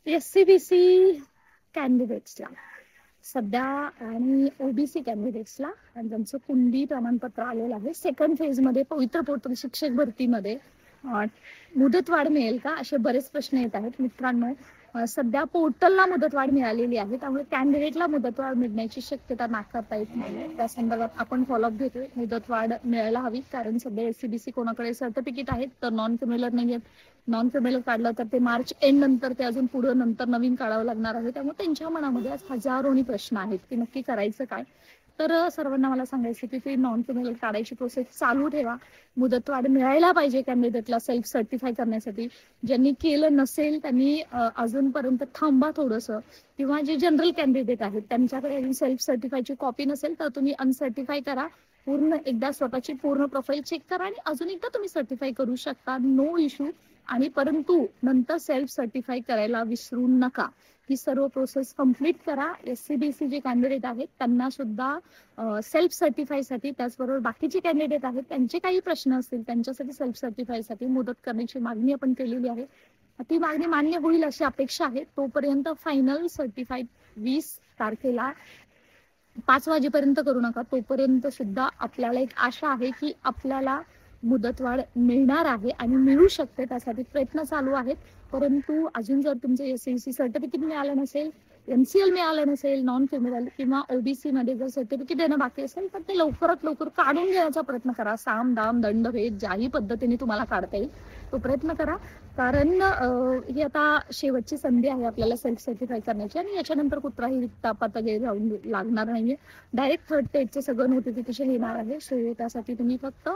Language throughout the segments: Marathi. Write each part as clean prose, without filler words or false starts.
SCBC कॅन्डिडेट्सला सध्या आणि ओबीसी कॅन्डिडेट्सला आणि त्यांचं कुंडी प्रमाणपत्र आलेलं आहे. सेकंड फेजमध्ये पवित्र पोर्टल शिक्षक भरतीमध्ये मुदतवाढ मिळेल का असे बरेच प्रश्न येत आहेत मित्रांनो. सध्या पोर्टलला मुदतवाढ मिळालेली आहे, त्यामुळे कॅन्डिडेटला मुदतवाढ मिळण्याची शक्यता नाकारता येत नाही. त्या संदर्भात आपण फॉलोअप घेतोय. मुदतवाढ मिळायला हवी, कारण सध्या SCBC कोणाकडे सर्टिफिकेट आहेत तर नॉन क्रिमिनल नाही आहेत. नॉन क्रिमिनल काढलं तर ते मार्च एंड नंतर ते अजून पुढे नंतर नवीन काढावं लागणार आहे. त्यामुळे त्यांच्या मनामध्ये आज हजारोनी प्रश्न आहेत की नक्की करायचं काय. तर सर्वांना मला सांगायचं की तुम्ही नॉन क्रिमिनल काढायची प्रोसेस चालू ठेवा. मुदतवाढ मिळायला पाहिजे कॅन्डिडेटला सेल्फ सर्टिफाय करण्यासाठी. ज्यांनी केलं नसेल त्यांनी अजूनपर्यंत थांबा थोडंसं, किंवा जे जनरल कॅन्डिडेट आहेत त्यांच्याकडे सेल्फ सर्टिफायची कॉपी नसेल तर तुम्ही अनसर्टिफाय करा. पूर्ण एकदा स्वतःची पूर्ण प्रोफाईल चेक करा आणि अजून एकदा तुम्ही सर्टिफाय करू शकता, नो इश्यू. आणि परंतु नंतर सेल्फ सर्टिफाय करायला विसरू नका. ही सर्व प्रोसेस कंप्लीट करा. SCBC जे कॅन्डिडेट आहेत त्यांना सुद्धा सेल्फ सर्टिफायसाठी, त्याचबरोबर बाकीचे कॅन्डिडेट आहेत त्यांचे काही प्रश्न असतील त्यांच्यासाठी सेल्फ सर्टिफायसाठी मुदत करण्याची मागणी आपण केलेली आहे. ती मागणी मान्य होईल अशी अपेक्षा आहे. तोपर्यंत फायनल सर्टिफाय 20 तारखेला 5 वाजेपर्यंत करू नका. तोपर्यंत सुद्धा आपल्याला एक आशा आहे की आपल्याला मुदतवाढ मिळणार आहे आणि मिळू शकते. त्यासाठी प्रयत्न चालू आहेत. परंतु अजून जर तुमचं SCBC सर्टिफिकेट मिळालं नसेल, MCL मिळालं नसेल, नॉन क्रिमिनल किंवा OBC मध्ये जर सर्टिफिकेट देणं बाकी असेल तर ते लवकरात लवकर काढून घेण्याचा प्रयत्न करा. साम दाम दंड भेद ज्याही पद्धतीने तुम्हाला काढता येईल तो प्रयत्न करा. कारण ही आता शेवटची संधी आहे आपल्याला सेल्फ सर्टिफाय करण्याची आणि याच्यानंतर कुठलाही रिक्त पातळी राहून लागणार नाहीये. डायरेक्ट थर्ड स्टेजचे सगळं नोटिफिकेशन येणार आहे. सो त्यासाठी तुम्ही फक्त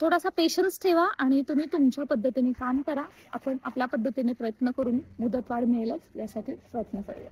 थोडासा पेशन्स ठेवा आणि तुम्ही तुमच्या पद्धतीने काम करा. आपण आपल्या पद्धतीने प्रयत्न करून मुदतवाढ मिळेलच यासाठी प्रयत्न करूया.